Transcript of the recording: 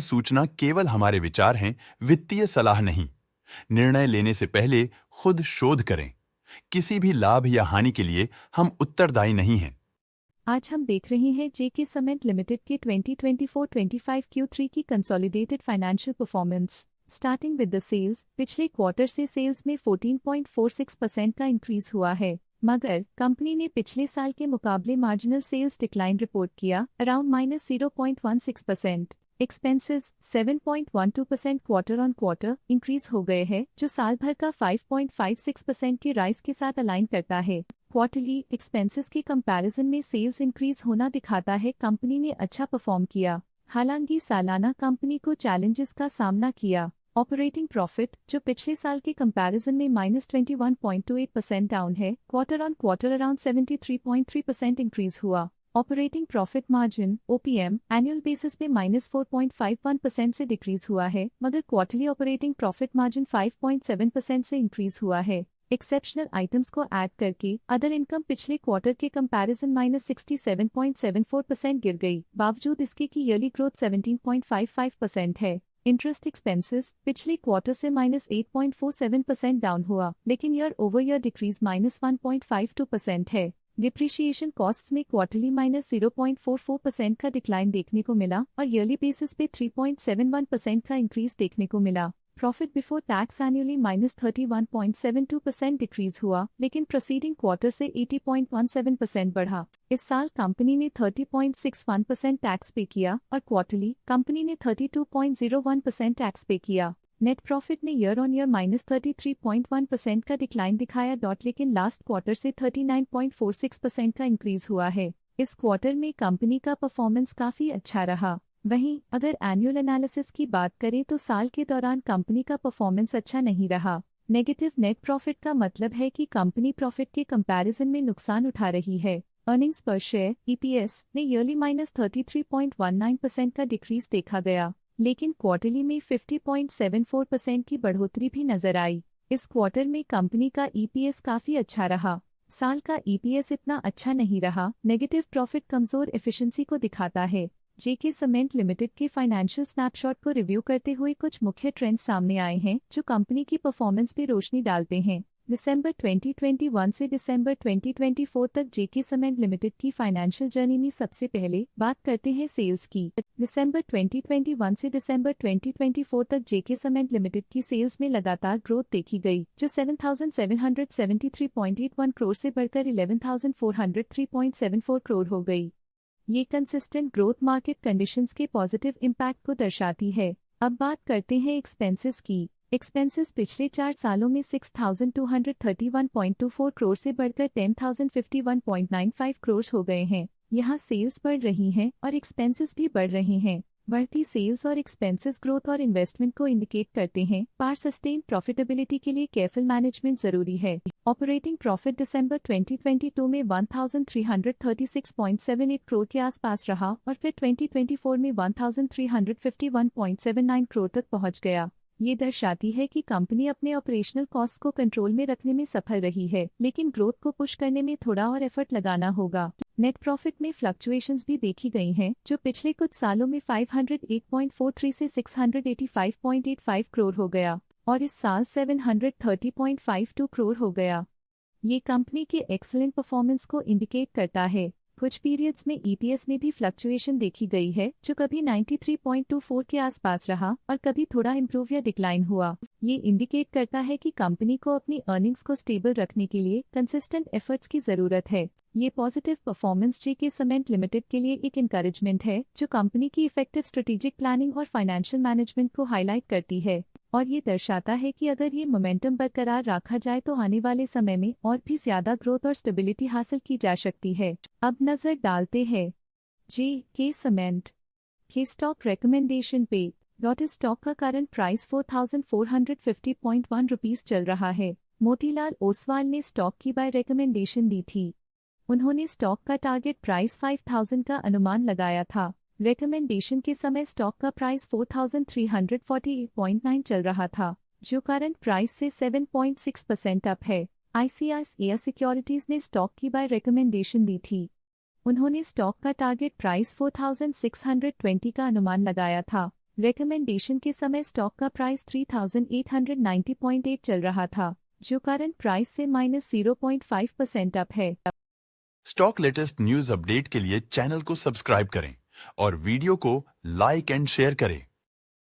सूचना केवल हमारे विचार हैं, वित्तीय सलाह नहीं। निर्णय लेने से पहले खुद शोध करें। किसी भी लाभ या हानि के लिए हम उत्तरदायी नहीं हैं। आज हम देख रहे हैं जेके सीमेंट लिमिटेड के 2024-25 Q3 की consolidated financial performance. Starting with the sales, पिछले क्वार्टर से सेल्स में 14.46% का इंक्रीज हुआ है, मगर कंपनी ने पिछले साल के मुकाबले मार्जिनल सेल्स डिक्लाइन रिपोर्ट किया, around -0.16%। Expenses 7.12% quarter on quarter increase हो गए हैं, जो साल भर का 5.56% के राइज के साथ अलाइन करता है। क्वार्टरली एक्सपेंसेस के कंपैरिजन में सेल्स इंक्रीज होना दिखाता है कंपनी ने अच्छा परफॉर्म किया। हालांकि सालाना कंपनी को चैलेंजेस का सामना किया। ऑपरेटिंग प्रॉफिट, जो पिछले साल के कंपैरिजन में -21.28% डाउन है, quarter on quarter around 73.3% increase हुआ। Operating profit margin OPM annual basis पे -4.51% से डिक्रीज हुआ है, मगर क्वार्टरली ऑपरेटिंग प्रॉफिट मार्जिन 5.7% से इंक्रीज हुआ है। एक्सेप्शनल आइटम्स को ऐड करके अदर इनकम पिछले क्वार्टर के कंपैरिजन -67.74% गिर गई, बावजूद इसके कि ईयरली ग्रोथ 17.55% है। इंटरेस्ट एक्सपेंसेस पिछले क्वार्टर से -8.47% डाउन हुआ, लेकिन ईयर ओवर ईयर डिक्रीज -1.52% है। डिप्रिशिएशन कॉस्ट्स में क्वार्टरली -0.44% का डिक्लाइन देखने को मिला और ईयरली बेसिस पे 3.71% का इंक्रीज देखने को मिला। Profit before tax annually -31.72% decrease हुआ, लेकिन प्रोसीडिंग क्वार्टर से 80.17% बढ़ा। इस साल कंपनी ने 30.61% टैक्स पे किया और क्वार्टरली कंपनी ने 32.01% टैक्स पे किया। नेट प्रॉफिट ने ईयर ऑन ईयर -33.1% का डिक्लाइन दिखाया, लेकिन लास्ट क्वार्टर से 39.46% का इंक्रीज हुआ है। इस क्वार्टर में कंपनी का परफॉर्मेंस काफी अच्छा रहा। वहीं अगर एनुअल एनालिसिस की बात करें तो साल के दौरान कंपनी का परफॉर्मेंस अच्छा नहीं रहा। नेगेटिव नेट प्रॉफिट का मतलब है कि कंपनी प्रॉफिट के कंपैरिजन में नुकसान उठा रही है। अर्निंग्स पर शेयर EPS ने ईयरली -33.19% का डिक्रीज देखा गया, लेकिन क्वार्टरली में 50.74% की बढ़ोतरी भी नजर आई। इस क्वार्टर में कंपनी का EPS काफी अच्छा रहा। साल का EPS इतना अच्छा नहीं रहा। नेगेटिव प्रॉफिट कमजोर एफिशिएंसी को दिखाता है। जेके सीमेंट लिमिटेड के फाइनेंशियल स्नैपशॉट को रिव्यू करते हुए कुछ मुख्य ट्रेंड्स सामने आए हैं, जो कंपनी की परफॉर्मेंस पे रोशनी डालते हैं। दिसंबर 2021 से दिसंबर 2024 तक जेके सीमेंट लिमिटेड की फाइनेंशियल जर्नी में सबसे पहले बात करते हैं सेल्स की। दिसंबर 2021 से दिसंबर 2024 तक जेके सीमेंट लिमिटेड की सेल्स में लगातार ग्रोथ देखी गई, जो 7,773.81 करोड़ से बढ़कर 11,403.74 करोड़ हो गई। ये कंसिस्टेंट ग्रोथ मार्केट कंडीशंस के पॉजिटिव इम्पैक्ट को दर्शाती है। अब बात करते हैं एक्सपेंसेस की। एक्सपेंसेस पिछले 4 सालों में 6,231.24 करोड़ से बढ़कर 10,051.95 करोड़ हो गए हैं। यहाँ सेल्स बढ़ रही हैं और एक्सपेंसेस भी बढ़ रहे हैं। बढ़ती सेल्स और एक्सपेंसेस ग्रोथ और इन्वेस्टमेंट को इंडिकेट करते हैं, पर सस्टेन प्रॉफिटेबिलिटी के लिए केयरफुल मैनेजमेंट जरूरी है। ऑपरेटिंग प्रॉफिट दिसंबर 2022 में 1,336.78 करोड़ के आसपास रहा और फिर 2024 में 1,351.79 करोड़ तक पहुंच गया। ये दर्शाती है कि कंपनी अपने ऑपरेशनल कॉस्ट को कंट्रोल में रखने में सफल रही है, लेकिन ग्रोथ को पुश करने में थोड़ा और एफर्ट लगाना होगा। नेट प्रॉफिट में फ्लक्चुएशंस भी देखी गई हैं, जो पिछले कुछ सालों में 508.43 से 685.85 करोड़ हो गया और इस साल 730.52 करोड़ हो गया। ये कंपनी के एक्सीलेंट परफॉर्मेंस को इंडिकेट करता है। कुछ पीरियड्स में EPS में भी फ्लक्चुएशन देखी गई है, जो कभी 93.24 के आसपास रहा और कभी थोड़ा इम्प्रूव या डिक्लाइन हुआ। ये इंडिकेट करता है कि कंपनी को अपनी अर्निंग्स को स्टेबल रखने के लिए कंसिस्टेंट एफर्ट्स की जरूरत है। ये पॉजिटिव परफॉर्मेंस जेके सीमेंट लिमिटेड के लिए एक इंकरेजमेंट है, जो कंपनी की इफेक्टिव स्ट्रेटेजिक प्लानिंग और फाइनेंशियल मैनेजमेंट को हाईलाइट करती है और ये दर्शाता है कि अगर ये मोमेंटम बरकरार रखा जाए तो आने वाले समय में और भी ज्यादा ग्रोथ और स्टेबिलिटी हासिल की जा सकती है। अब नजर डालते हैं जेके सीमेंट के स्टॉक रिकमेंडेशन पे। डॉट स्टॉक का करंट प्राइस 4,450.1 रुपीज चल रहा है। मोतीलाल ओसवाल ने स्टॉक की बाय रिकमेंडेशन दी थी। उन्होंने स्टॉक का टारगेट प्राइस 5,000 का अनुमान लगाया था। रिकमेंडेशन के समय स्टॉक का प्राइस 4,348.9 चल रहा था, जो करंट प्राइस से 7.6% अप है। ICICI सिक्योरिटीज ने स्टॉक की बाय रिकमेंडेशन दी थी। उन्होंने स्टॉक का टारगेट प्राइस 4,620 का अनुमान लगाया था। रिकमेंडेशन के समय स्टॉक का प्राइस 3890.8 चल रहा था, जो करंट प्राइस से -0.5% अप है। स्टॉक लेटेस्ट न्यूज अपडेट के लिए चैनल को सब्सक्राइब करें और वीडियो को लाइक एंड शेयर करें।